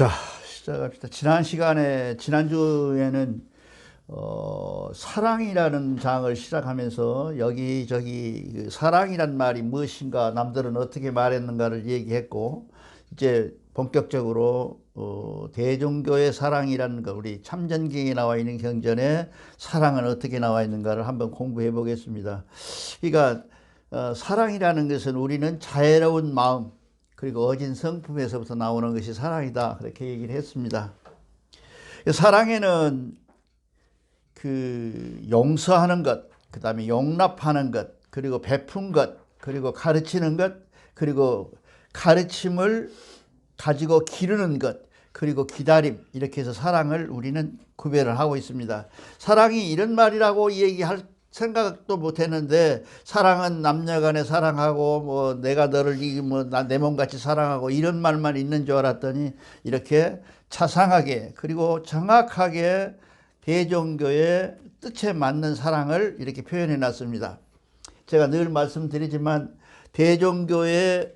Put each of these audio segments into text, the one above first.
자, 시작합시다. 지난주에는 사랑이라는 장을 시작하면서 여기저기 그 사랑이란 말이 무엇인가, 남들은 어떻게 말했는가를 얘기했고, 이제 본격적으로 대종교의 사랑이라는 거, 우리 참전경에 나와 있는 경전에 사랑은 어떻게 나와 있는가를 한번 공부해 보겠습니다. 그러니까 사랑이라는 것은 우리는 자애로운 마음, 그리고 어진 성품에서부터 나오는 것이 사랑이다, 그렇게 얘기를 했습니다. 사랑에는 그 용서하는 것, 그 다음에 용납하는 것, 그리고 베푼 것, 그리고 가르치는 것, 그리고 가르침을 가지고 기르는 것, 그리고 기다림, 이렇게 해서 사랑을 우리는 구별을 하고 있습니다. 사랑이 이런 말이라고 얘기할 생각도 못 했는데, 사랑은 남녀간에 사랑하고 뭐 내가 너를 뭐 내 몸같이 사랑하고 이런 말만 있는 줄 알았더니 이렇게 자상하게 그리고 정확하게 대종교의 뜻에 맞는 사랑을 이렇게 표현해 놨습니다. 제가 늘 말씀드리지만 대종교의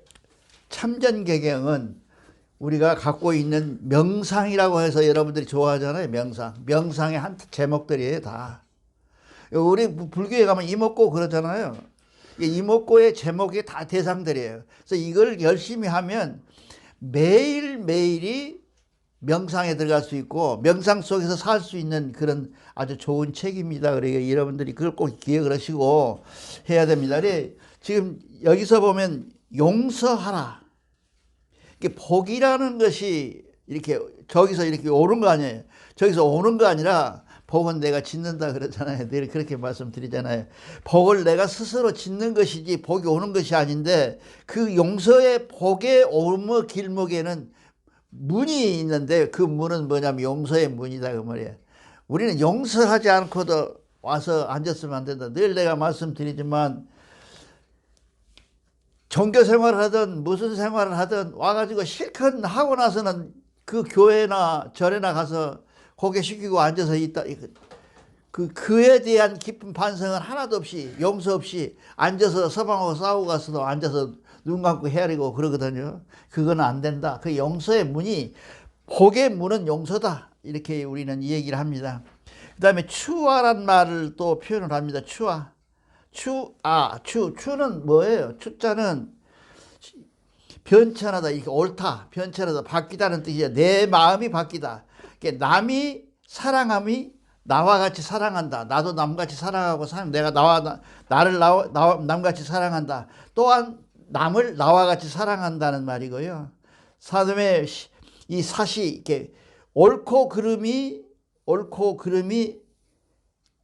참전개경은 우리가 갖고 있는 명상이라고 해서 여러분들이 좋아하잖아요. 명상의 한 제목들이에요. 다. 우리 불교에 가면 이목고 그러잖아요. 이목고의 제목이 다 대상들이에요. 그래서 이걸 열심히 하면 매일매일이 명상에 들어갈 수 있고 명상 속에서 살 수 있는 그런 아주 좋은 책입니다. 그러니까 여러분들이 그걸 꼭 기억을 하시고 해야 됩니다. 지금 여기서 보면 용서하라. 복이라는 것이 이렇게 저기서 이렇게 오는 거 아니에요. 저기서 오는 거 아니라 복은 내가 짓는다 그러잖아요. 늘 그렇게 말씀드리잖아요. 복을 내가 스스로 짓는 것이지 복이 오는 것이 아닌데, 그 용서의 복의 오르무 길목에는 문이 있는데 그 문은 뭐냐면 용서의 문이다 그 말이에요. 우리는 용서하지 않고도 와서 앉았으면 안 된다. 늘 내가 말씀드리지만 종교 생활을 하든 무슨 생활을 하든 와가지고 실컷 하고 나서는 그 교회나 절에나 가서 고개 숙이고 앉아서 있다. 그에 대한 깊은 반성은 하나도 없이, 용서 없이 앉아서 서방하고 싸우고 가서도 앉아서 눈 감고 헤아리고 그러거든요. 그건 안 된다. 그 용서의 문이, 복의 문은 용서다, 이렇게 우리는 얘기를 합니다. 그 다음에 추화란 말을 또 표현을 합니다. 추는 뭐예요? 추자는 변천하다, 이렇게 옳다, 변천하다, 바뀌다는 뜻이에요. 내 마음이 바뀌다. 남이 사랑함이 나와 같이 사랑한다. 나도 남같이 사랑하고 내가 나를 남같이 사랑한다. 또한 남을 나와 같이 사랑한다는 말이고요. 사dom의 이 사시, 이렇게 옳고 그름이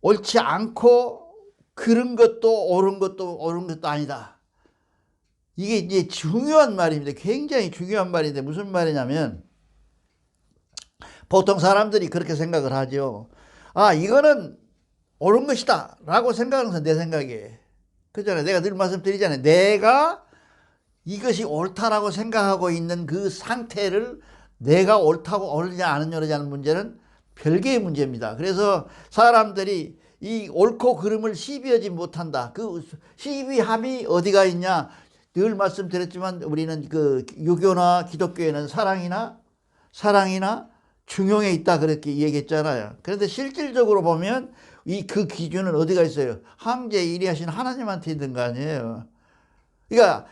옳지 않고 그른 것도 옳은 것도 아니다. 이게 이제 중요한 말입니다. 굉장히 중요한 말인데 무슨 말이냐면, 보통 사람들이 그렇게 생각을 하죠. 이거는 옳은 것이다 라고 생각하는 것은 내 생각이에요. 그잖아요. 내가 늘 말씀드리잖아요. 내가 이것이 옳다라고 생각하고 있는 그 상태를 내가 옳다고 옳으냐 않느냐는 문제는 별개의 문제입니다. 그래서 사람들이 이 옳고 그름을 시비하지 못한다. 그 시비함이 어디가 있냐? 늘 말씀드렸지만 우리는 그 유교나 기독교에는 사랑이나 중용에 있다, 그렇게 얘기했잖아요. 그런데 실질적으로 보면 그 기준은 어디가 있어요? 황제 일위하신 하나님한테 있는 거 아니에요. 그러니까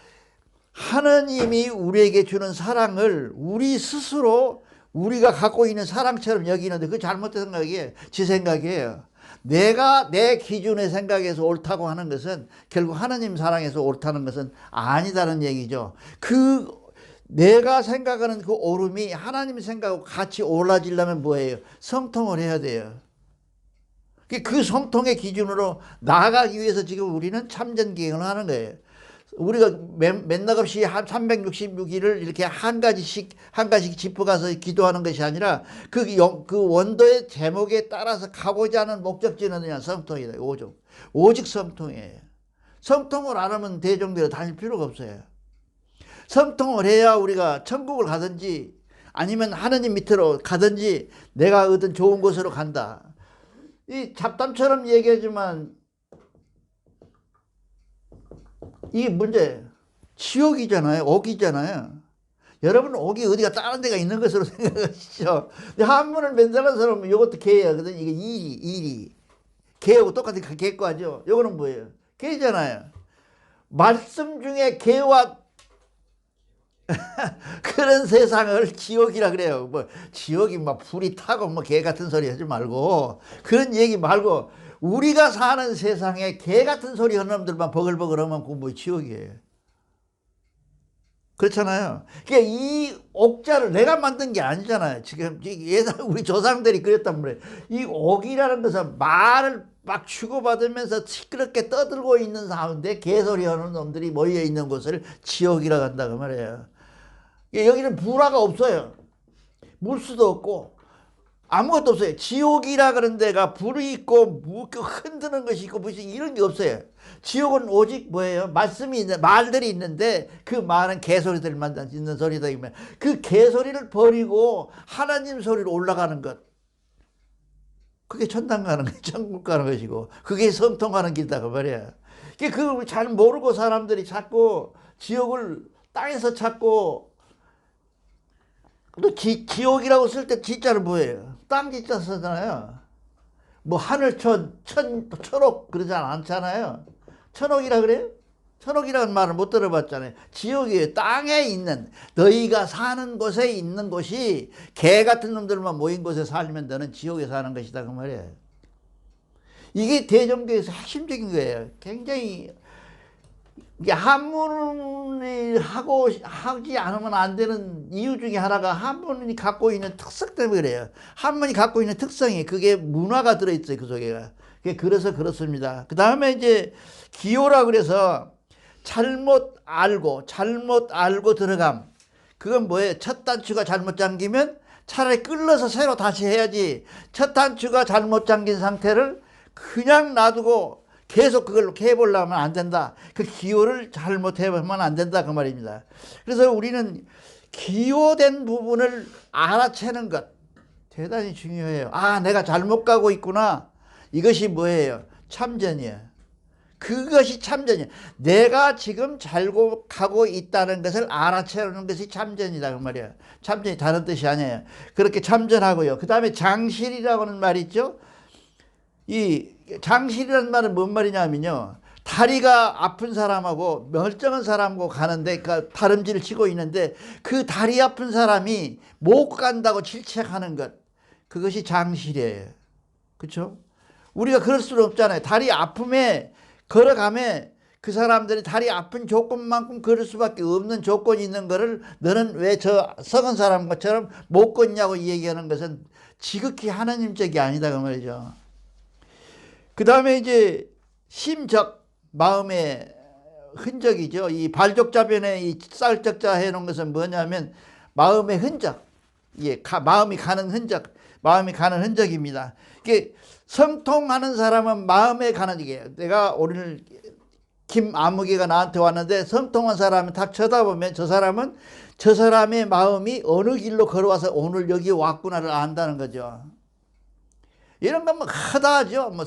하나님이 우리에게 주는 사랑을 우리 스스로 우리가 갖고 있는 사랑처럼 여기는데 그거 잘못된 생각이에요. 지 생각이에요. 내가 내 기준의 생각에서 옳다고 하는 것은 결국 하나님 사랑에서 옳다는 것은 아니다는 얘기죠. 내가 생각하는 그 옳음이 하나님 생각하고 같이 올라지려면 뭐예요? 성통을 해야 돼요. 그 성통의 기준으로 나아가기 위해서 지금 우리는 참전기행을 하는 거예요. 우리가 맨날없이 366일을 이렇게 한 가지씩 짚어가서 기도하는 것이 아니라 그 원도의 제목에 따라서 가고자 하는 목적지는 그냥 성통이다. 오직 성통이에요. 성통을 안 하면 대종교로 다닐 필요가 없어요. 성통을 해야 우리가 천국을 가든지 아니면 하느님 밑으로 가든지 내가 얻은 좋은 곳으로 간다. 이 잡담처럼 얘기하지만 이 문제 지옥이잖아요. 옥이잖아요. 여러분 옥이 어디가 다른 데가 있는 것으로 생각하시죠. 근데 한문을 맨날하는 사람은 이것도 개거든요. 이게 일이. 개하고 똑같은 개과죠. 요거는 뭐예요? 개잖아요. 말씀 중에 개와 그런 세상을 지옥이라 그래요. 뭐 지옥이 막 불이 타고 뭐 개 같은 소리 하지 말고 그런 얘기 말고 우리가 사는 세상에 개 같은 소리 하는 놈들만 버글버글하면 그거 뭐 지옥이에요. 그렇잖아요. 그러니까 이 옥자를 내가 만든 게 아니잖아요. 지금 예전 우리 조상들이 그랬단 말이에요. 이 옥이라는 것은 말을 막 주고받으면서 시끄럽게 떠들고 있는 가운데 개소리 하는 놈들이 모여 있는 곳을 지옥이라고 한다고 말이에요. 여기는 불화가 없어요. 물수도 없고 아무것도 없어요. 지옥이라 그런 데가 불이 있고 흔드는 것이 있고 무슨 이런 게 없어요. 지옥은 오직 뭐예요? 말씀이 있는 말들이 있는데 그 말은 개소리들만 있는 소리다. 그 개소리를 버리고 하나님 소리로 올라가는 것. 그게 천당 가는 거, 천국 가는 것이고 그게 성통 가는 길이다 그 말이야. 그걸 잘 모르고 사람들이 자꾸 지옥을 땅에서 찾고 또 지옥이라고 쓸 때 지자는 뭐예요? 땅 지자 쓰잖아요. 뭐 하늘천, 천옥 그러지 않잖아요. 천옥이라 그래요? 천옥이라는 말을 못 들어봤잖아요. 지옥이 땅에 있는 너희가 사는 곳에 있는 곳이 개 같은 놈들만 모인 곳에 살면 너는 지옥에 사는 것이다 그 말이에요. 이게 대종교에서 핵심적인 거예요. 굉장히 한문을 하지 않으면 안 되는 이유 중에 하나가 한문이 갖고 있는 특성 때문에 그래요. 한문이 갖고 있는 특성이 그게 문화가 들어있어요. 그 속에가. 그래서 그렇습니다. 그 다음에 이제 기호라 그래서 잘못 알고 들어감. 그건 뭐예요? 첫 단추가 잘못 잠기면 차라리 끌러서 새로 다시 해야지. 첫 단추가 잘못 잠긴 상태를 그냥 놔두고 계속 그걸 해보려면 안 된다. 그 기호를 잘못해보면 안 된다 그 말입니다. 그래서 우리는 기호된 부분을 알아채는 것 대단히 중요해요. 아, 내가 잘못 가고 있구나. 이것이 뭐예요? 참전이에요. 그것이 참전이에요. 내가 지금 잘못 가고 있다는 것을 알아채는 것이 참전이다 그 말이에요. 참전이 다른 뜻이 아니에요. 그렇게 참전하고요. 그 다음에 장실이라고 하는 말이 있죠. 이 장실이라는 말은 뭔 말이냐면요. 다리가 아픈 사람하고 멀쩡한 사람하고 가는데 그러니까 다름질을 치고 있는데 그 다리 아픈 사람이 못 간다고 질책하는 것. 그것이 장실이에요. 그렇죠? 우리가 그럴 수는 없잖아요. 다리 아픔에 걸어가면 그 사람들이 다리 아픈 조건만큼 걸을 수밖에 없는 조건이 있는 거를 너는 왜 저 썩은 사람 것처럼 못 걷냐고 얘기하는 것은 지극히 하나님적이 아니다 그 말이죠. 그 다음에 이제 심적, 마음의 흔적이죠. 이 발족자변에 이 쌀적자 해놓은 것은 뭐냐면 마음의 흔적, 마음이 가는 흔적, 마음이 가는 흔적입니다. 이게 성통하는 사람은 마음에 가는 이게 내가 오늘 김아무개가 나한테 왔는데 성통한 사람은 딱 쳐다보면 저 사람은 저 사람의 마음이 어느 길로 걸어와서 오늘 여기 왔구나를 안다는 거죠. 이런 건 뭐 하다하죠. 뭐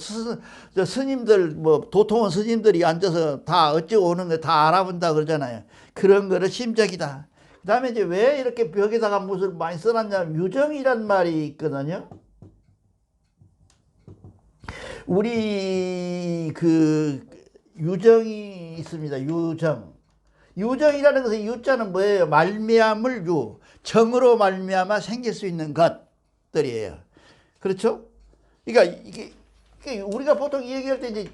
스님들 뭐 도통한 스님들이 앉아서 다 어찌고 오는 거 다 알아본다 그러잖아요. 그런 거를 심적이다. 그 다음에 이제 왜 이렇게 벽에다가 무엇을 많이 써놨냐면 유정이란 말이 있거든요. 우리 그 유정이 있습니다. 유정이라는 것은 유자는 뭐예요? 말미암을 정으로 말미암아 생길 수 있는 것들이에요. 그렇죠? 그러니까 이게 우리가 보통 얘기할 때 이제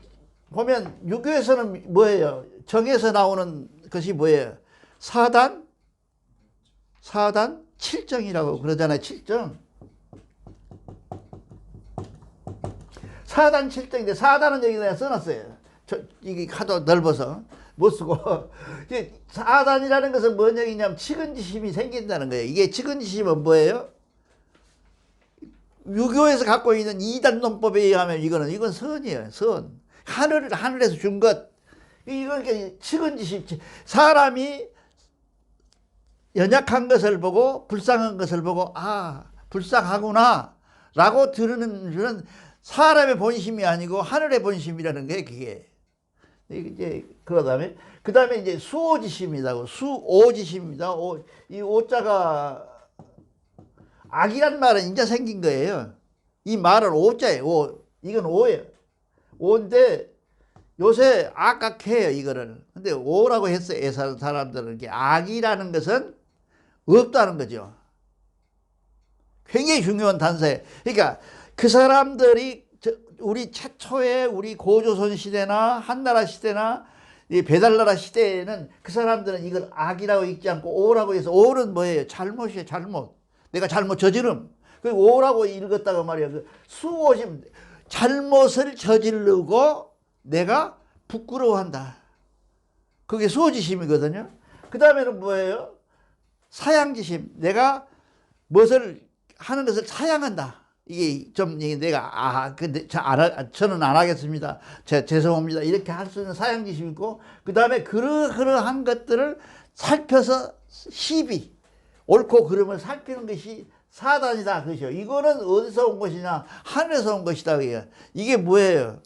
보면 유교에서는 뭐예요? 정에서 나오는 것이 뭐예요? 사단 7정이라고 그러잖아요. 7정. 사단 7정인데 사단은 여기 내가 써놨어요. 이게 하도 넓어서 못 쓰고. 사단이라는 것은 뭔 얘기냐면 측은지심이 생긴다는 거예요. 이게 측은지심은 뭐예요? 유교에서 갖고 있는 이단 논법에 의하면 이건 선이에요. 선. 하늘에서 준 것. 이건 측은지심. 사람이 연약한 것을 보고 불쌍한 것을 보고 아 불쌍하구나 라고 들으는 그런 사람의 본심이 아니고 하늘의 본심이라는 게 그게 이제 그 다음에 이제 수오지심이라고, 수오지심입니다. 이 오자가 악이란 말은 이제 생긴 거예요. 이 말은 오자예요. 이건 오예요. 오인데 요새 악악해요, 이거를. 근데 오라고 했어요, 예사 사람들은. 이게 악이라는 것은 없다는 거죠. 굉장히 중요한 단서예요. 그러니까 그 사람들이 우리 최초의 우리 고조선 시대나 한나라 시대나 이 배달나라 시대에는 그 사람들은 이걸 악이라고 읽지 않고 오라고 해서, 오는 뭐예요? 잘못이에요, 잘못. 내가 잘못 저지름. 그 오라고 읽었다고 말이야. 그 수오심, 잘못을 저지르고 내가 부끄러워한다. 그게 수오지심이거든요. 그 다음에는 뭐예요? 사양지심. 내가 무엇을 하는 것을 사양한다. 이게 좀 내가 근데 저는 안 하겠습니다. 죄송합니다. 이렇게 할 수 있는 사양지심이 있고, 그 다음에 그러한 것들을 살펴서 시비, 옳고 그름을 살피는 것이 사단이다. 그죠? 이거는 어디서 온 것이냐? 하늘에서 온 것이다. 이게 뭐예요?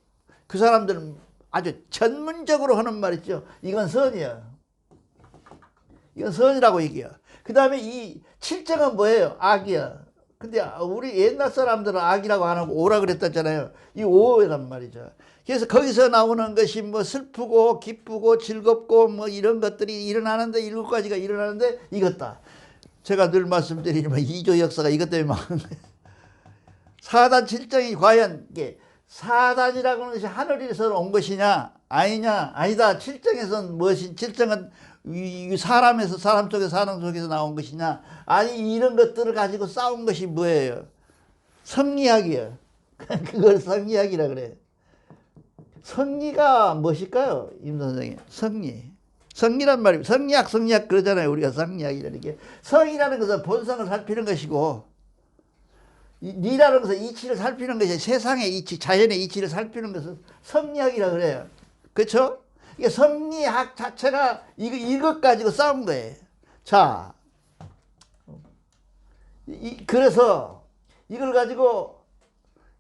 그 사람들은 아주 전문적으로 하는 말 있죠. 이건 선이야. 이건 선이라고 얘기해요. 그 다음에 이 칠정은 뭐예요? 악이야. 근데 우리 옛날 사람들은 악이라고 안 하고 오라 그랬었잖아요. 이 오란 말이죠. 그래서 거기서 나오는 것이 뭐 슬프고 기쁘고 즐겁고 뭐 이런 것들이 일어나는데, 7가지가 일어나는데 이것다. 제가 늘 말씀드리지만 이조 역사가 이것 때문에 망한 거예요. 사단 칠정이 과연 이게 사단이라고 하는 것이 하늘에서 온 것이냐 아니냐? 아니다. 칠정에서는 무엇이, 칠정은 사람에서, 사람 속에서, 사람 속에서 나온 것이냐, 아니 이런 것들을 가지고 싸운 것이 뭐예요? 성리학이에요. 그걸 성리학이라 그래. 성리가 무엇일까요, 임 선생님? 성리란 말이, 성리학 그러잖아요. 우리가 성리학이라는 게. 성이라는 것은 본성을 살피는 것이고, 리라는 것은 이치를 살피는 것이, 세상의 이치, 자연의 이치를 살피는 것은 성리학이라 그래요. 그렇죠? 이게 성리학 자체가 이것 가지고 싸운 거예요. 자, 그래서 이걸 가지고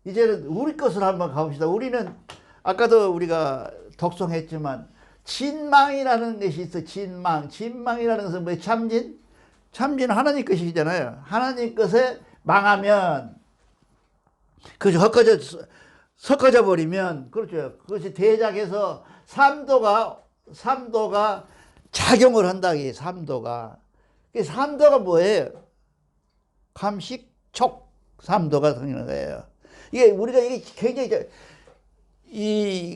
이제는 우리 것을 한번 가봅시다. 우리는 아까도 우리가 독송했지만 진망이라는 것이 있어. 진망이라는 것은 뭐 참진은 하나님 것이잖아요. 하나님 것에 망하면, 그죠? 섞어져 버리면, 그렇죠. 그것이 대작해서 삼도가 작용을 한다. 이게 삼도가. 삼도가 뭐예요? 감식촉. 삼도가 생기는 거예요. 이게 굉장히,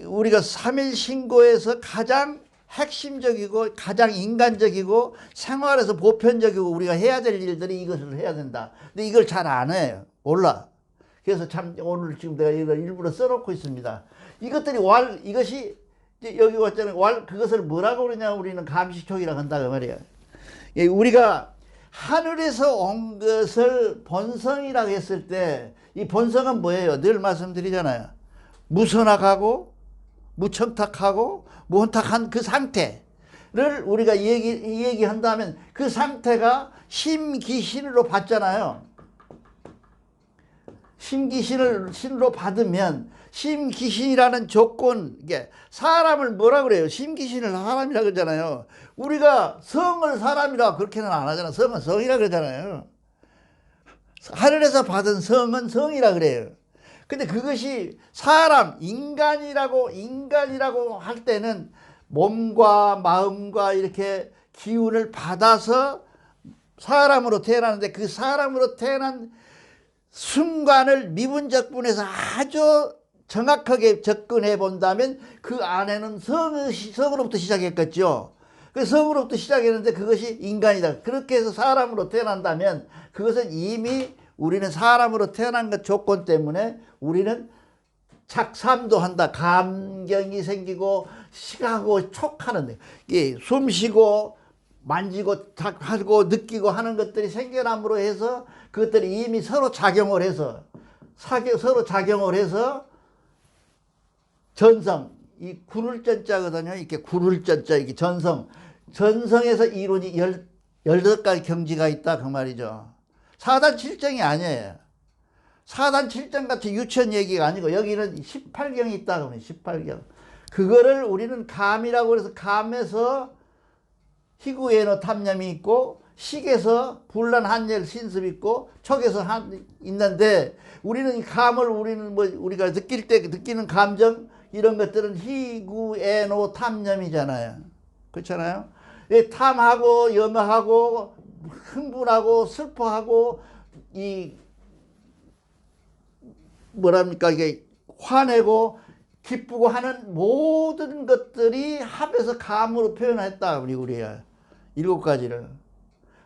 우리가 삼일신고에서 가장 핵심적이고 가장 인간적이고 생활에서 보편적이고 우리가 해야 될 일들이 이것을 해야 된다. 근데 이걸 잘 안 해요. 몰라. 그래서 참 오늘 지금 내가 이걸 일부러 써놓고 있습니다. 이것이 여기 왔잖아요. 그것을 뭐라고 그러냐? 우리는 감식촉이라고 한다고 말이에요. 우리가 하늘에서 온 것을 본성이라고 했을 때, 이 본성은 뭐예요? 늘 말씀드리잖아요. 무선악하고 무청탁하고 무혼탁한 그 상태를 우리가 얘기한다면, 그 상태가 심기신으로 받잖아요. 심기신으로 받으면, 심기신이라는 조건, 이게 사람을 뭐라 그래요? 심기신을 사람이라 그러잖아요. 우리가 성을 사람이라 그렇게는 안 하잖아. 성은 성이라 그러잖아요. 하늘에서 받은 성은 성이라 그래요. 근데 그것이 사람, 인간이라고 할 때는 몸과 마음과 이렇게 기운을 받아서 사람으로 태어나는데, 그 사람으로 태어난 순간을 미분적분해서 아주 정확하게 접근해 본다면 그 안에는 성으로부터 시작했겠죠. 그 성으로부터 시작했는데 그것이 인간이다. 그렇게 해서 사람으로 태어난다면 그것은 이미 우리는 사람으로 태어난 것 조건 때문에 우리는 작삼도 한다. 감경이 생기고 시가고 촉하는, 숨 쉬고 만지고 하고 느끼고 하는 것들이 생겨남으로 해서 그것들이 이미 서로 작용을 해서 전성, 이 구를 전자거든요. 이렇게 구를 전자, 이게 전성에서 이론이 18가지 경지가 있다. 그 말이죠. 사단 칠정이 아니에요. 사단 칠정 같은 유치원 얘기가 아니고, 여기는 18경이 있다. 그러면 18경. 그거를 우리는 감이라고 해서 감에서 희구애노 탐념이 있고 식에서 불란한열 신습이 있고 촉에서 있는데 우리는 이 감을 우리는 뭐 우리가 느낄 때 느끼는 감정 이런 것들은 희구애노 탐념이잖아요. 그렇잖아요. 탐하고 염하고 흥분하고 슬퍼하고 이 뭐랍니까 이게 화내고 기쁘고 하는 모든 것들이 합해서 감으로 표현했다 우리가 7가지를.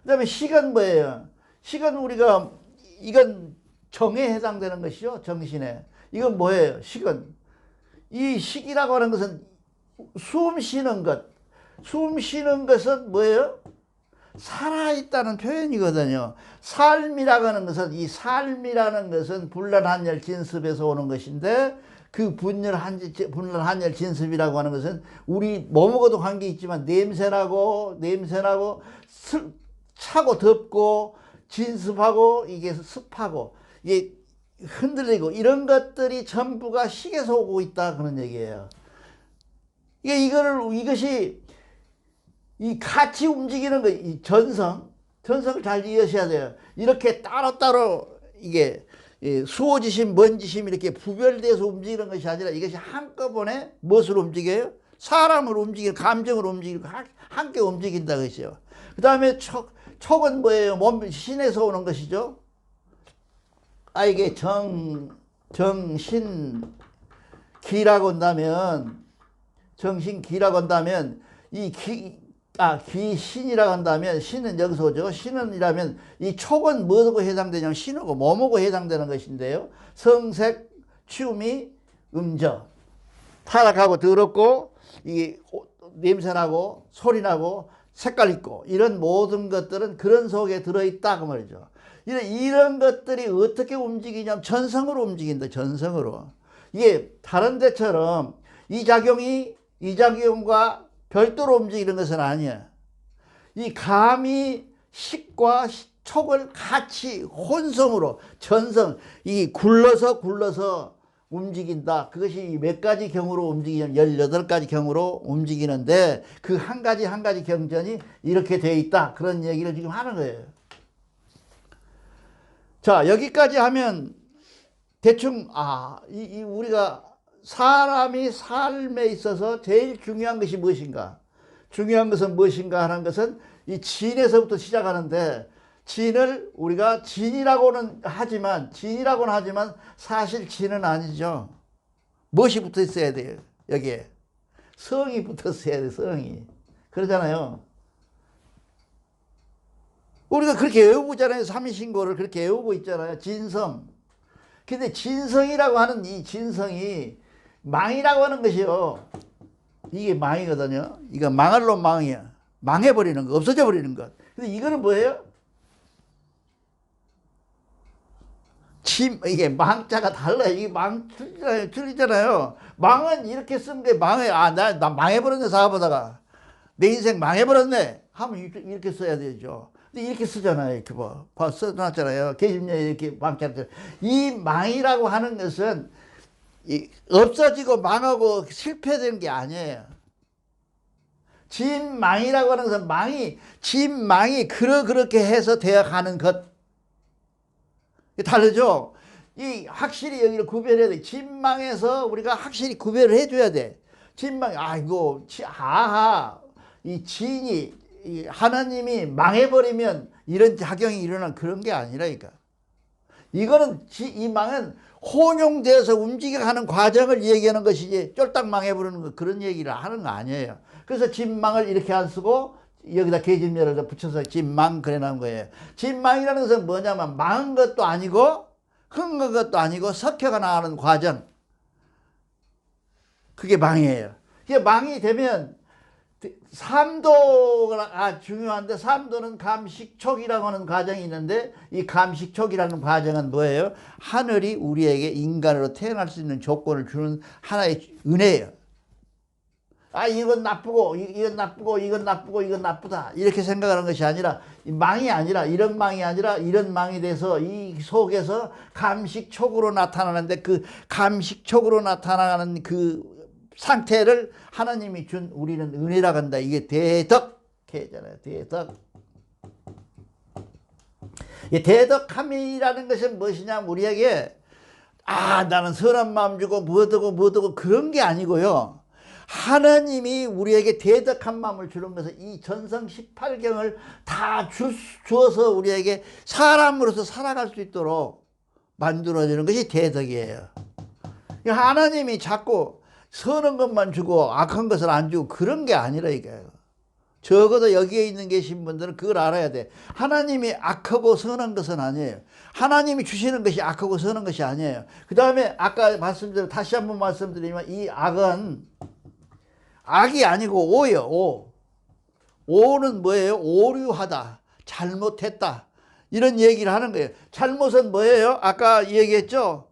그다음에 식은 뭐예요? 식은 우리가 이건 정에 해당되는 것이죠. 정신에. 이건 뭐예요? 식은 이 식이라고 하는 것은 숨 쉬는 것. 숨 쉬는 것은 뭐예요? 살아있다는 표현이거든요. 삶이라고 하는 것은 이 삶이라는 것은 분란한열 진습에서 오는 것인데 그 분란한열 진습이라고 하는 것은 우리 뭐 먹어도 관계 있지만 냄새나고 차고 덥고 진습하고 이게 습하고 이게 흔들리고 이런 것들이 전부가 식에서 오고 있다 그런 얘기예요. 이것이 이 같이 움직이는 거, 이 전성을 잘 이해하셔야 돼요. 이렇게 따로따로 이게 수호지심, 먼지심 이렇게 부별돼서 움직이는 것이 아니라 이것이 한꺼번에 무엇을 움직여요? 사람을 움직이는, 감정을 움직이고 함께 움직인다 그것이요. 그 다음에 촉은 뭐예요? 몸, 신에서 오는 것이죠. 이게 정신기라고 한다면, 정신기라고 한다면, 귀신이라고 한다면, 신은 여기서 오죠. 신은이라면, 이 촉은 뭐하고 해당되냐면, 신하고 몸하고 해당되는 것인데요. 성색, 취미, 음저. 타락하고 더럽고, 이게 냄새나고, 소리나고, 색깔 있고, 이런 모든 것들은 그런 속에 들어있다. 그 말이죠. 이런 것들이 어떻게 움직이냐면, 전성으로 움직인다. 전성으로. 이게 다른 데처럼 이 작용과 별도로 움직이는 것은 아니야. 이 감이 식과 촉을 같이 혼성으로 전성 이 굴러서 움직인다. 그것이 몇 가지 경우로 움직이냐면 18가지 경우로 움직이는데 그 한 가지 경전이 이렇게 되어 있다. 그런 얘기를 지금 하는 거예요. 자, 여기까지 하면 대충 우리가 사람이 삶에 있어서 제일 중요한 것이 무엇인가? 중요한 것은 무엇인가 하는 것은 이 진에서부터 시작하는데 진을 우리가 진이라고는 하지만 사실 진은 아니죠. 무엇이 붙어 있어야 돼요? 여기에 성이 붙어 있어야 돼요. 성이. 그러잖아요. 우리가 그렇게 외우고 있잖아요. 삼위신고를 그렇게 외우고 있잖아요. 진성. 근데 진성이라고 하는 이 진성이 망이라고 하는 것이요. 이게 망이거든요. 이거 망할 놈 망이야. 망해버리는 것, 없어져 버리는 것. 근데 이거는 뭐예요? 이게 망자가 달라요. 이게 틀리잖아요. 망은 이렇게 쓰는 게 나 망해버렸네, 사업하다가. 내 인생 망해버렸네. 하면 이렇게 써야 되죠. 근데 이렇게 쓰잖아요. 이렇게 써놨잖아요. 계집녀에 이렇게 망자를. 이 망이라고 하는 것은 없어지고 망하고 실패되는 게 아니에요. 진망이라고 하는 것은 진망이 그렇게 해서 되어가는 것. 다르죠? 확실히 여기를 구별해야 돼. 진망에서 우리가 확실히 구별을 해줘야 돼. 진망, 이 진이, 하나님이 망해버리면 이런 작용이 일어난 그런 게 아니라니까. 이거는, 이 망은 혼용되어서 움직여가는 과정을 얘기하는 것이지 쫄딱 망해버리는 거 그런 얘기를 하는 거 아니에요. 그래서 진망을 이렇게 안 쓰고 여기다 계집녀를 붙여서 진망 그래 놓은 거예요. 진망이라는 것은 뭐냐면 망한 것도 아니고 흥한 것도 아니고 섞여가 나가는 과정. 그게 망이에요. 이게 망이 되면 삼도가 중요한데 삼도는 감식촉이라고 하는 과정이 있는데 이 감식촉이라는 과정은 뭐예요? 하늘이 우리에게 인간으로 태어날 수 있는 조건을 주는 하나의 은혜예요. 이건 나쁘고 이건 나쁘다 이렇게 생각하는 것이 아니라 망이 아니라 이런 망이 아니라 이런 망이 돼서 이 속에서 감식촉으로 나타나는데 그 감식촉으로 나타나는 그 상태를 하나님이 준 우리는 은혜라고 한다. 이게 대덕해잖아요. 대덕. 이 대덕함이라는 것은 무엇이냐, 우리에게 나는 선한 마음 주고 뭐하고 그런 게 아니고요. 하나님이 우리에게 대덕한 마음을 주는 것은 이 전성 18경을 다 주어서 우리에게 사람으로서 살아갈 수 있도록 만들어주는 것이 대덕이에요. 하나님이 자꾸 선한 것만 주고 악한 것을 안 주고 그런 게 아니라 이거예요. 적어도 여기에 있는 계신 분들은 그걸 알아야 돼. 하나님이 악하고 선한 것은 아니에요. 하나님이 주시는 것이 악하고 선한 것이 아니에요. 그 다음에 아까 다시 한번 말씀드리면 이 악은 악이 아니고 오예요. 오는 뭐예요? 오류하다, 잘못했다, 이런 얘기를 하는 거예요. 잘못은 뭐예요? 아까 얘기했죠.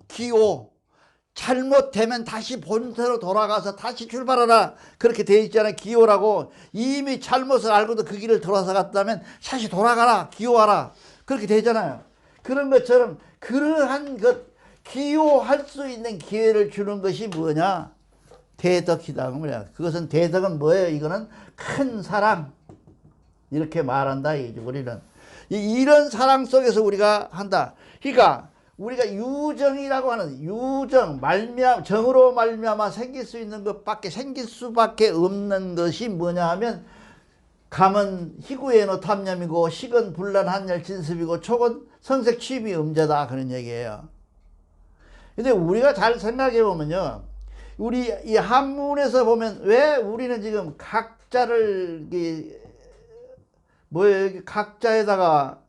기오. 잘못되면 다시 본태로 돌아가서 다시 출발하라, 그렇게 되어 있잖아요. 기호라고. 이미 잘못을 알고도 그 길을 돌아서 갔다면 다시 돌아가라, 기호하라, 그렇게 되잖아요. 그런 것처럼 그러한 것, 기호할 수 있는 기회를 주는 것이 뭐냐? 대덕이다. 그것은, 대덕은 뭐예요? 이거는 큰 사랑, 이렇게 말한다 이거죠. 우리는 이런 사랑 속에서 우리가 한다. 그러니까 우리가 유정이라고 하는, 유정, 정으로 말미암아 생길 수 있는 것밖에, 생길 수밖에 없는 것이 뭐냐 하면, 감은 희구에노 탐념이고 식은 불란 한열 진습이고 촉은 성색 취미 음자다, 그런 얘기예요. 근데 우리가 잘 생각해 보면요, 우리 이 한문에서 보면 왜 우리는 지금 각자를 각자에다가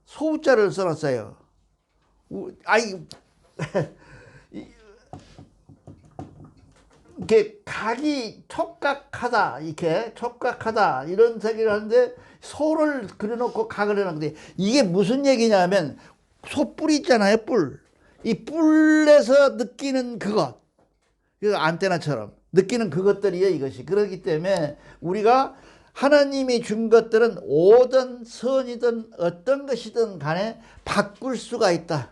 소자를 써놨어요. 이렇게 각이 촉각하다, 이렇게 촉각하다, 이런 세계를 하는데 소를 그려놓고 각을 해놨는데, 이게 무슨 얘기냐면, 소뿔 있잖아요, 뿔. 이 뿔에서 느끼는 그것, 안테나처럼 느끼는 그것들이에요, 이것이. 그렇기 때문에 우리가 하나님이 준 것들은 오든 선이든 어떤 것이든 간에 바꿀 수가 있다.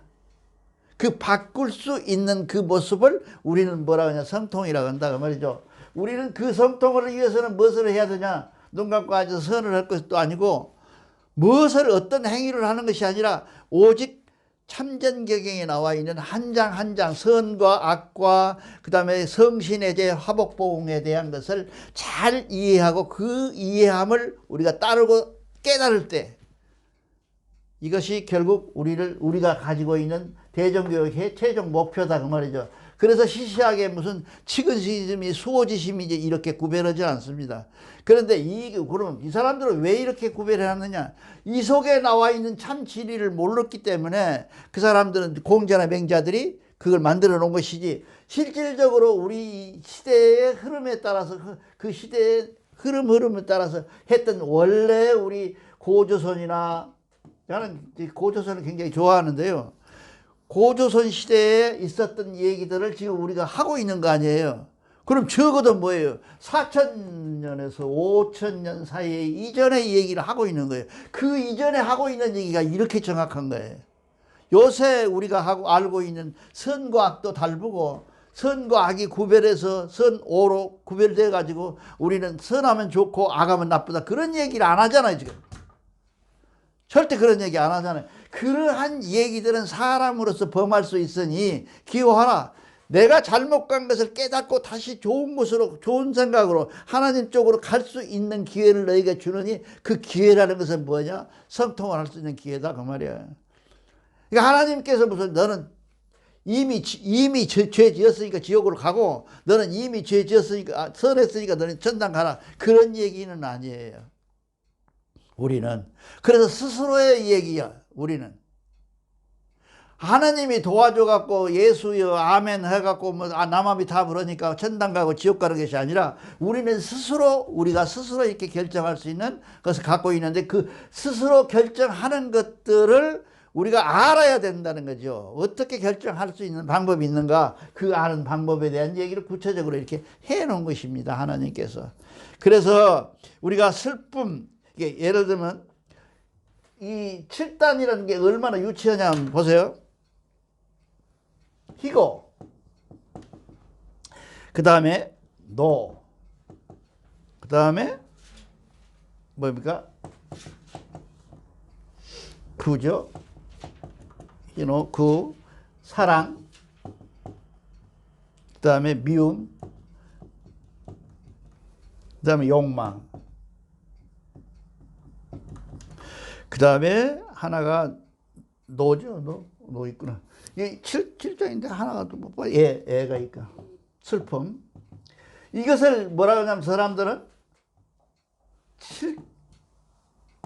그 바꿀 수 있는 그 모습을 우리는 뭐라고 하냐, 성통이라고 한다, 그 말이죠. 우리는 그 성통을 위해서는 무엇을 해야 되냐? 눈 감고 앉아서 선을 할 것도 아니고, 무엇을, 어떤 행위를 하는 것이 아니라 오직 참전경영에 나와 있는 한 장 한 장, 선과 악과 그 다음에 성신의 화복보응에 대한 것을 잘 이해하고, 그 이해함을 우리가 따르고 깨달을 때, 이것이 결국 우리가 가지고 있는 대종교육의 최종 목표다, 그 말이죠. 그래서 시시하게 무슨 치근시즘이 수호지심이 이렇게 구별하지 않습니다. 그런데 그럼 이 사람들은 왜 이렇게 구별해놨느냐? 이 속에 나와 있는 참 진리를 몰랐기 때문에 그 사람들은, 공자나 맹자들이 그걸 만들어 놓은 것이지, 실질적으로 우리 시대의 흐름에 따라서, 그 시대의 흐름에 따라서 했던 원래 우리 고조선이나, 저는 고조선을 굉장히 좋아하는데요, 고조선 시대에 있었던 얘기들을 지금 우리가 하고 있는 거 아니에요. 그럼 적어도 뭐예요? 4,000년에서 5,000년 사이에 이전의 얘기를 하고 있는 거예요. 그 이전에 하고 있는 얘기가 이렇게 정확한 거예요. 요새 우리가 알고 있는 선과 악도 다르고, 선과 악이 구별해서 선오로 구별돼 가지고 우리는 선하면 좋고 악하면 나쁘다, 그런 얘기를 안 하잖아요, 지금. 절대 그런 얘기 안 하잖아요. 그러한 얘기들은 사람으로서 범할 수 있으니 기호하라. 내가 잘못 간 것을 깨닫고 다시 좋은 곳으로, 좋은 생각으로 하나님 쪽으로 갈 수 있는 기회를 너에게 주느니, 그 기회라는 것은 뭐냐? 성통을 할 수 있는 기회다, 그 말이야. 그러니까 하나님께서 너는 이미 죄 지었으니까 지옥으로 가고, 너는 이미 죄 지었으니까, 선했으니까 너는 천당 가라, 그런 얘기는 아니에요. 우리는 그래서 스스로의 얘기야. 우리는 하나님이 도와줘 갖고 예수여 아멘 해갖고 남아비 다 부르니까 천당 가고 지옥 가는 것이 아니라, 우리는 우리가 스스로 이렇게 결정할 수 있는 것을 갖고 있는데, 그 스스로 결정하는 것들을 우리가 알아야 된다는 거죠. 어떻게 결정할 수 있는 방법이 있는가, 그 아는 방법에 대한 얘기를 구체적으로 이렇게 해 놓은 것입니다, 하나님께서. 그래서 우리가 슬픔, 예를 들면 이 7단이라는 게 얼마나 유치하냐 한번 보세요. 희고, 그 다음에 노. 그 다음에 뭡니까? 구죠. 구, 사랑. 그 다음에 미움. 그 다음에 욕망. 그 다음에 하나가 노죠. 노 있구나. 이 7장인데 하나가 또 뭐, 애가 있까. 슬픔. 이것을 뭐라 그러냐면 사람들은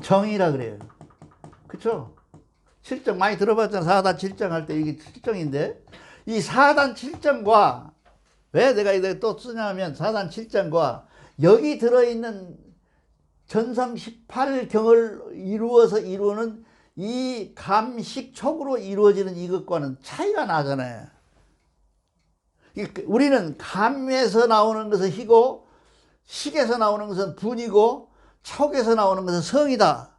정이라 그래요. 그쵸? 7정 많이 들어봤잖아. 4단 7정 할 때 이게 7정인데 이 4단 7정과 왜 내가 이걸 또 쓰냐면 4단 7정과 여기 들어있는 전성 18경을 이루어서 이루는 이 감식촉으로 이루어지는 이것과는 차이가 나잖아요. 우리는 감에서 나오는 것은 희고 식에서 나오는 것은 분이고 촉에서 나오는 것은 성이다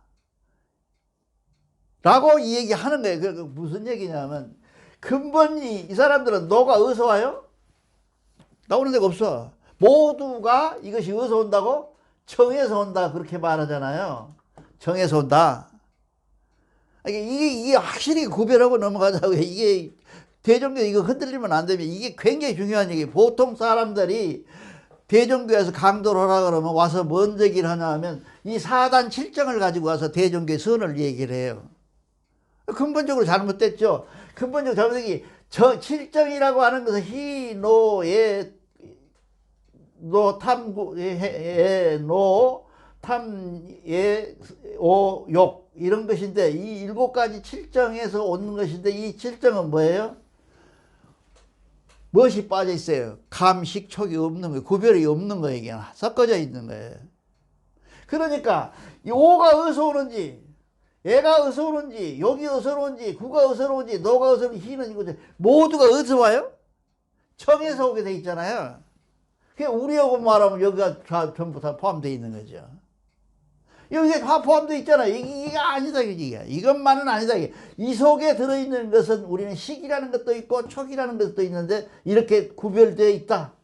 라고 이 얘기하는 거예요. 그 무슨 얘기냐면 근본이 이 사람들은 노가 어디서 와요? 나오는 데가 없어. 모두가 이것이 어디서 온다고? 정에서 온다 그렇게 말하잖아요. 정에서 온다. 이게 확실히 구별하고 넘어가자고요. 이게 대종교 이거 흔들리면 안 되면 이게 굉장히 중요한 얘기예요. 보통 사람들이 대종교에서 강도를 하라 그러면 와서 뭔 얘기를 하냐 하면 이 4단 7정을 가지고 와서 대종교의 선을 얘기를 해요. 근본적으로 잘못됐죠. 근본적으로 잘못된 게 저 7정이라고 하는 것은 희, 노, 예, 노, 탐, 예, 노, 탐, 예, 오, 욕 이런 것인데 이 7가지 7정에서 오는 것인데 이 7정은 뭐예요? 무엇이 빠져 있어요? 감, 식, 촉이 없는 거예요. 구별이 없는 거예요. 이게 섞어져 있는 거예요. 그러니까 이 오가 어디서 오는지 얘가 어디서 오는지 욕이 어디서 오는지 구가 어디서 오는지 노가 어디서 오는지 희는 이거 모두가 어디서 와요? 정에서 오게 돼 있잖아요. 우리하고 말하면 여기가 전부 다 포함되어 있는 거죠. 여기에 다 포함되어 있잖아요. 이게 아니다. 이것만은 아니다. 이 속에 들어있는 것은 우리는 식이라는 것도 있고 촉이라는 것도 있는데 이렇게 구별되어 있다.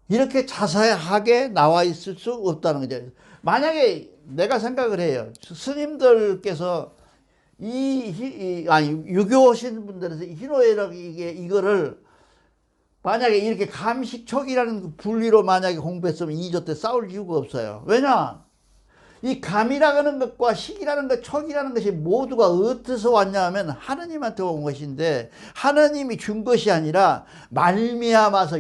이렇게 자세하게 나와 있을 수 없다는 거죠. 만약에 내가 생각을 해요. 스님들께서 유교 오신 분들에서 희노애락 이거를 만약에 이렇게 감식촉이라는 분리로 만약에 공부했으면 2조 때 싸울 이유가 없어요. 왜냐? 이 감이라고 하는 것과 식이라는 것, 촉이라는 것이 모두가 어디서 왔냐 하면 하느님한테 온 것인데 하느님이 준 것이 아니라 말미암아서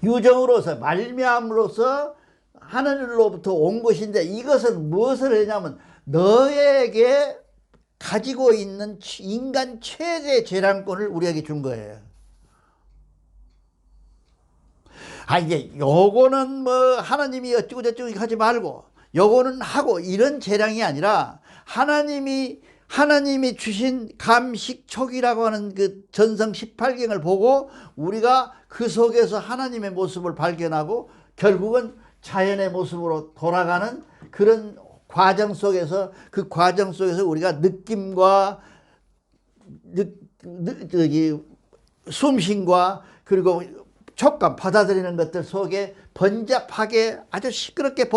유정으로서 말미암으로서 하늘로부터 온 것인데 이것은 무엇을 하냐면 너에게 가지고 있는 인간 최대 재량권을 우리에게 준 거예요. 이제 요거는 뭐 하나님이 어쩌고 저쩌고 하지 말고 요거는 하고 이런 재량이 아니라 하나님이 주신 감식촉이라고 하는 그 전성 18경을 보고 우리가 그 속에서 하나님의 모습을 발견하고 결국은 자연의 모습으로 돌아가는 그런 과정 속에서 그 과정 속에서 우리가 느낌과 숨쉼과 그리고 촉감 받아들이는 것들 속에 번잡하게 아주 시끄럽게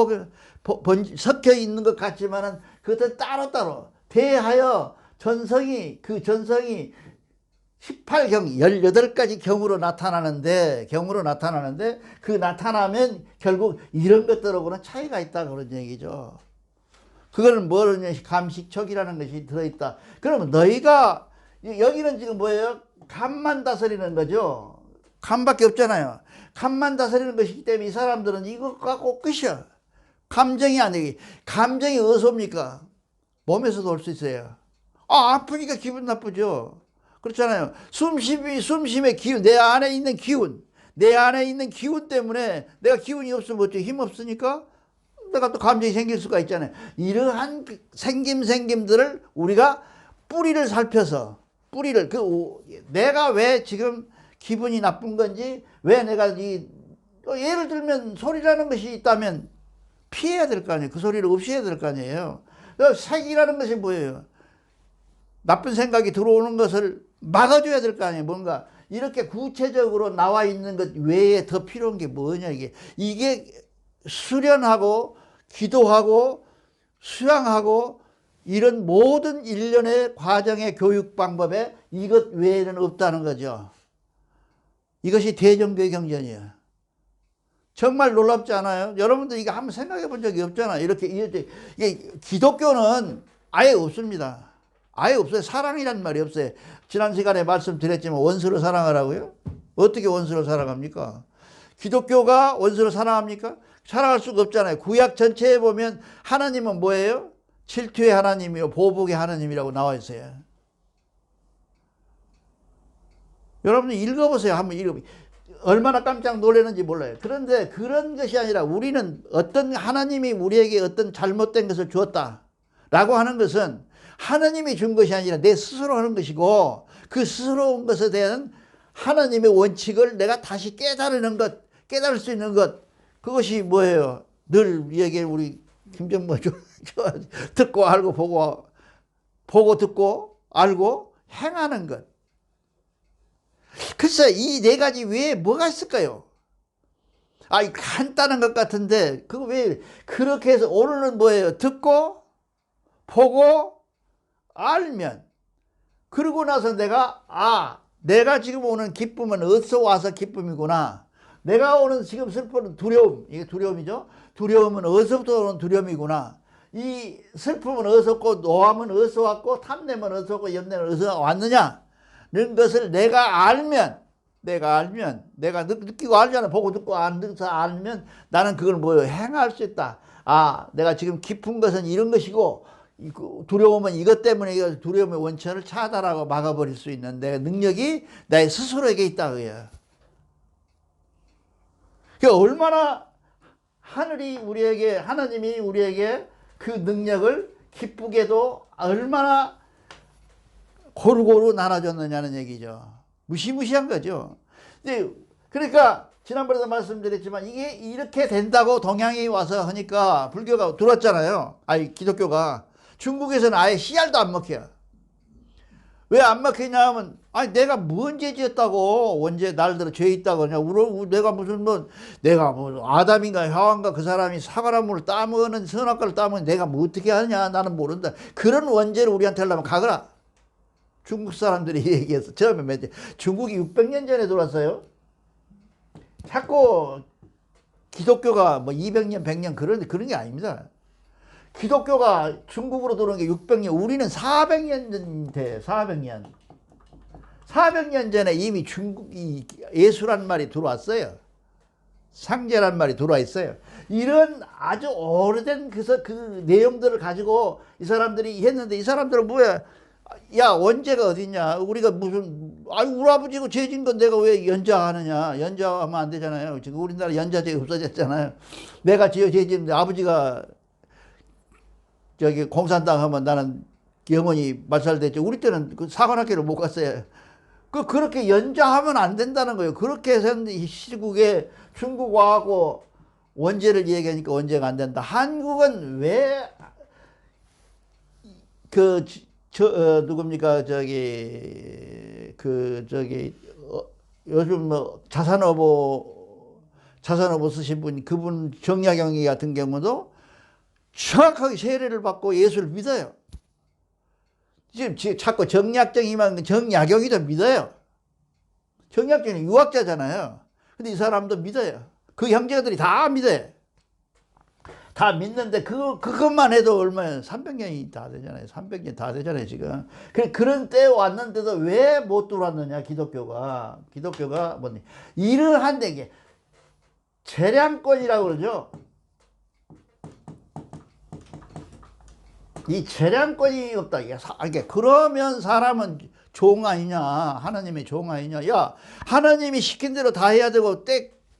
섞여 있는 것 같지만은 그것들 따로따로 대하여 전성이 18경 18가지 경으로 나타나는데 그 나타나면 결국 이런 것들하고는 차이가 있다 그런 얘기죠. 그거는 뭐냐 감식촉이라는 것이 들어있다. 그러면 너희가 여기는 지금 뭐예요? 감만 다스리는 거죠. 감밖에 없잖아요. 감만 다스리는 것이기 때문에 이 사람들은 이거 갖고 끝이야. 감정이 아니기. 감정이 어디서 옵니까? 몸에서도 올 수 있어요. 아프니까 기분 나쁘죠. 그렇잖아요. 숨심의 기운, 내 안에 있는 기운 때문에 내가 기운이 없으면 어쩌 힘 없으니까 내가 또 감정이 생길 수가 있잖아요. 이러한 생김들을 우리가 뿌리를 살펴서 내가 왜 지금 기분이 나쁜 건지 왜 내가 예를 들면 소리라는 것이 있다면 피해야 될 거 아니에요. 그 소리를 없애야 될 거 아니에요. 색이라는 것이 뭐예요? 나쁜 생각이 들어오는 것을 막아줘야 될 거 아니에요. 뭔가 이렇게 구체적으로 나와 있는 것 외에 더 필요한 게 뭐냐, 이게 수련하고 기도하고 수양하고 이런 모든 일련의 과정의 교육 방법에 이것 외에는 없다는 거죠. 이것이 대정교회 경전이에요. 정말 놀랍지 않아요? 여러분들 이거 한번 생각해 본 적이 없잖아요. 이게 기독교는 아예 없습니다. 아예 없어요. 사랑이란 말이 없어요. 지난 시간에 말씀드렸지만 원수를 사랑하라고요? 어떻게 원수를 사랑합니까? 기독교가 원수를 사랑합니까? 사랑할 수가 없잖아요. 구약 전체에 보면 하나님은 뭐예요? 질투의 하나님이요 보복의 하나님이라고 나와 있어요. 여러분 읽어보세요. 한번 읽어보세요. 얼마나 깜짝 놀라는지 몰라요. 그런데 그런 것이 아니라 우리는 어떤 하나님이 우리에게 어떤 잘못된 것을 주었다 라고 하는 것은 하나님이 준 것이 아니라 내 스스로 하는 것이고, 그 스스로 온 것에 대한 하나님의 원칙을 내가 다시 깨달을 수 있는 것, 그것이 뭐예요? 늘 얘기해 우리 김정모 듣고 알고 보고 듣고 알고 행하는 것. 글쎄 이 네 가지 외에 뭐가 있을까요? 간단한 것 같은데 그거 왜 그렇게 해서 오늘은 뭐예요? 듣고 보고 알면, 그러고 나서 내가 지금 오는 기쁨은 어디서 와서 기쁨이구나. 내가 오는 지금 슬픔은 두려움, 이게 두려움이죠. 두려움은 어디서부터 오는 두려움이구나. 이 슬픔은 어디서 왔고, 노함은 어디서 왔고, 탐냄은 어디서 왔고, 염려는 어디서 왔느냐 는 것을 내가 알면, 내가 느끼고 알잖아. 보고 듣고 알면 나는 그걸 뭐예요? 행할 수 있다. 내가 지금 깊은 것은 이런 것이고, 두려움은 이것 때문에 두려움의 원천을 차단하고 막아버릴 수 있는 내 능력이 나의 스스로에게 있다. 그러니까 얼마나 하나님이 우리에게 그 능력을 기쁘게도 얼마나 고루고루 나눠줬느냐는 얘기죠. 무시무시한 거죠. 그러니까 지난번에도 말씀드렸지만 이게 이렇게 된다고 동양이 와서 하니까 불교가 들어왔잖아요. 기독교가. 중국에서는 아예 씨알도 안 먹혀요. 왜 안 먹히냐 하면 내가 뭔 죄 지었다고 언제 날들어 죄 있다고 하냐. 내가 내가 아담인가 하와인가 그 사람이 사과나무를 따먹는 선악과를 따먹는 내가 뭐 어떻게 하냐. 나는 모른다. 그런 원죄를 우리한테 하려면 가거라. 중국 사람들이 얘기해서 처음에 중국이 600년 전에 들어왔어요. 자꾸 기독교가 200년 100년 그런 게 아닙니다. 기독교가 중국으로 들어온 게 600년, 우리는 400년 돼. 400년 전에 이미 중국이 예수란 말이 들어왔어요. 상제란 말이 들어와 있어요. 이런 아주 오래된 그 내용들을 가지고 이 사람들이 했는데, 이 사람들은 뭐야? 원죄가 어딨냐? 우리가 우리 아버지가 죄진 건 내가 왜 연좌하느냐? 연좌하면 안 되잖아요. 지금 우리나라 연좌죄가 없어졌잖아요. 내가 죄진데 아버지가 공산당 하면 나는 영원히 말살됐죠. 우리 때는 사관학교를 못 갔어요. 그렇게 연좌하면 안 된다는 거예요. 그렇게 해서 이 시국에 중국 와갖고 원죄를 얘기하니까 원죄가 안 된다. 한국은 왜 누굽니까? 요즘 자산어보 쓰신 분, 그분 정약용이 같은 경우도 정확하게 세례를 받고 예수를 믿어요. 지금 자꾸 정약정이만 정약용이도 믿어요. 정약정이 유학자잖아요. 근데 이 사람도 믿어요. 그 형제들이 다 믿어요. 다 믿는데 그것만 해도 얼마야? 300년이 다 되잖아요. 300년 다 되잖아요, 지금. 그런 때 왔는데도 왜 못 들어왔느냐, 기독교가 뭐니? 이러한 게 재량권이라고 그러죠. 이 재량권이 없다. 그러면 사람은 종 아니냐? 하나님의 종 아니냐? 하나님이 시킨 대로 다 해야 되고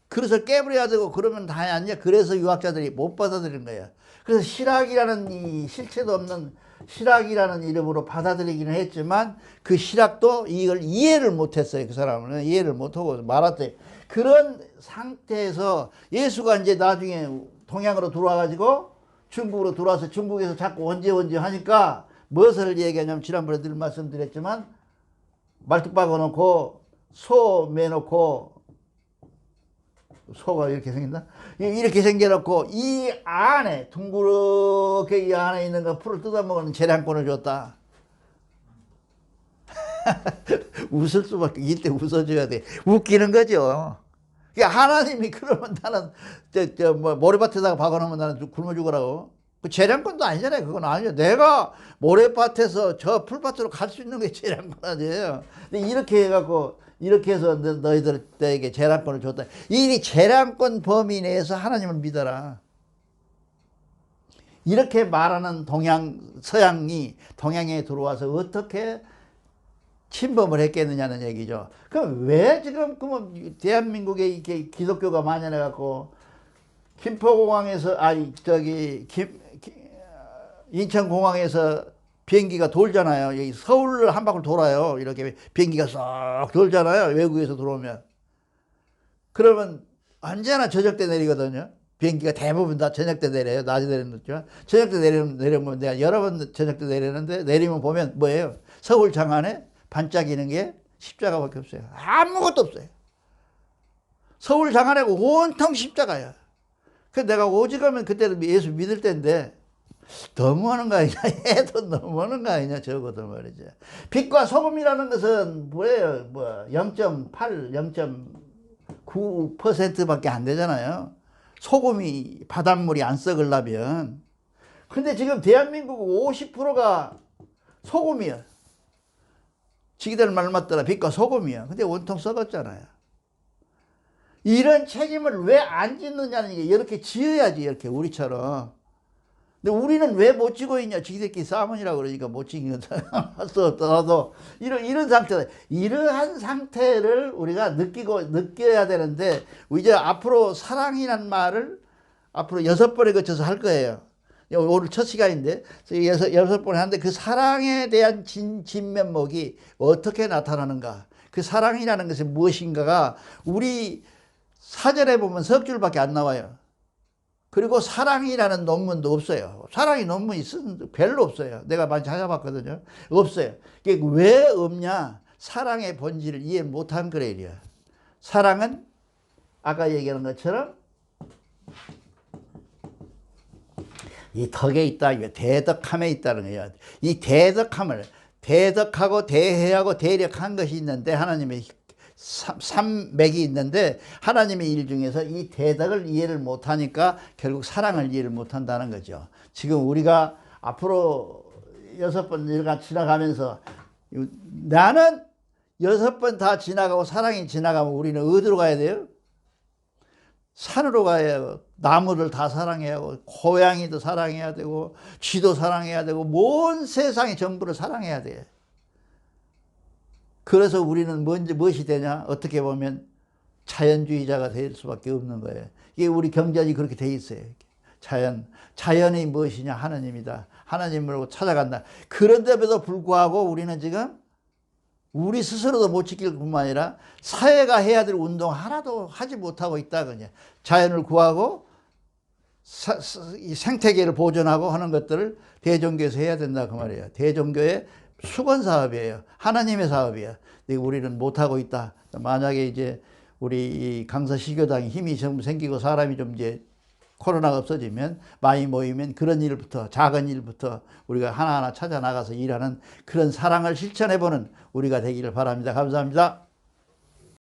그래서 깨버려야 되고 그러면 다 아니냐? 그래서 유학자들이 못 받아들이는 거야. 그래서 실학이라는 이 실체도 없는 실학이라는 이름으로 받아들이기는 했지만 그 실학도 이걸 이해를 못했어요. 그 사람은 이해를 못하고 말았대. 그런 상태에서 예수가 이제 나중에 동양으로 들어와가지고 중국으로 들어와서 중국에서 자꾸 원죄 하니까 무엇을 얘기하냐면 지난번에 늘 말씀드렸지만 말뚝 박아놓고 소 매놓고 소가 이렇게 생긴다? 이렇게 생겨놓고 이 안에 둥그렇게 이 안에 있는 거 풀을 뜯어먹는 재량권을 줬다. 웃을 수밖에 이때 웃어줘야 돼. 웃기는 거죠. 그러니까 하나님이 그러면 나는 뭐 모래밭에다가 박아놓으면 나는 굶어 죽으라고. 그 재량권도 아니잖아요. 그건 아니죠. 내가 모래밭에서 저 풀밭으로 갈 수 있는 게 재량권 아니에요. 근데 이렇게 해갖고 이렇게 해서 너희들에게 재량권을 줬다. 이 재량권 범위 내에서 하나님을 믿어라. 이렇게 말하는 서양이 동양에 들어와서 어떻게 침범을 했겠느냐는 얘기죠. 그럼 왜 지금 그러면 대한민국에 이렇게 기독교가 만연해갖고 김포공항에서 인천공항에서 비행기가 돌잖아요. 여기 서울을 한 바퀴 돌아요. 이렇게 비행기가 쏙 돌잖아요. 외국에서 들어오면. 그러면 언제나 저녁 때 내리거든요. 비행기가 대부분 다 저녁 때 내려요. 낮에 내리는 거죠. 저녁 때 내리면 내가 여러 번 저녁 때 내리는데 내리면 보면 뭐예요? 서울 장안에 반짝이는 게 십자가밖에 없어요. 아무것도 없어요. 서울 장안에 온통 십자가야. 그래서 내가 오직하면 그때는 예수 믿을 때인데 너무하는 거 아니냐? 해도 너무하는 거 아니냐? 저거도 말이죠. 빛과 소금이라는 것은 뭐예요? 0.8, 0.9%밖에 안 되잖아요. 소금이 바닷물이 안 썩으려면. 근데 지금 대한민국 50%가 소금이야. 지기들 말 맞더라. 빛과 소금이야. 근데 온통 썩었잖아요. 이런 책임을 왜 안 짓느냐는 게 이렇게 지어야지. 이렇게 우리처럼. 근데 우리는 왜 못 지고 있냐? 지들끼리 싸움이라고 그러니까 못 지거든. 나도 이런 상태다. 이러한 상태를 우리가 느껴야 되는데, 이제 앞으로 사랑이란 말을 앞으로 6번에 거쳐서 할 거예요. 오늘 첫 시간인데, 6번에 하는데 그 사랑에 대한 진면목이 어떻게 나타나는가? 그 사랑이라는 것이 무엇인가가 우리 사전에 보면 석 줄밖에 안 나와요. 그리고 사랑이라는 논문도 없어요. 사랑이 논문이 별로 없어요. 내가 많이 찾아봤거든요. 없어요. 그게 왜 없냐? 사랑의 본질을 이해 못한 거래. 이래요. 사랑은 아까 얘기한 것처럼 이 덕에 있다. 대덕함에 있다는 거예요. 이 대덕하고 대해하고 대력한 것이 있는데 하나님의 삼맥이 있는데 하나님의 일 중에서 이 대덕을 이해를 못하니까 결국 사랑을 이해를 못한다는 거죠. 지금 우리가 앞으로 6번 일간 지나가면서 나는 6번 다 지나가고 사랑이 지나가면 우리는 어디로 가야 돼요? 산으로 가야 해요. 나무를 다 사랑해야 하고 고양이도 사랑해야 되고 쥐도 사랑해야 되고 온 세상의 전부를 사랑해야 돼. 그래서 우리는 무엇이 되냐? 어떻게 보면 자연주의자가 될 수밖에 없는 거예요. 이게 우리 경전이 그렇게 돼 있어요. 자연이 무엇이냐? 하나님이다. 하나님으로 찾아간다. 그런데도 불구하고 우리는 지금 우리 스스로도 못 지킬 뿐만 아니라 사회가 해야 될 운동 하나도 하지 못하고 있다. 그냥 자연을 구하고 이 생태계를 보존하고 하는 것들을 대종교에서 해야 된다. 그 말이에요. 대종교의 수건 사업이에요. 하나님의 사업이에요. 우리는 못하고 있다. 만약에 이제 우리 이 강서 시교당에 힘이 좀 생기고 사람이 좀 이제 코로나가 없어지면 많이 모이면 그런 일부터 작은 일부터 우리가 하나하나 찾아 나가서 일하는 그런 사랑을 실천해보는 우리가 되기를 바랍니다. 감사합니다.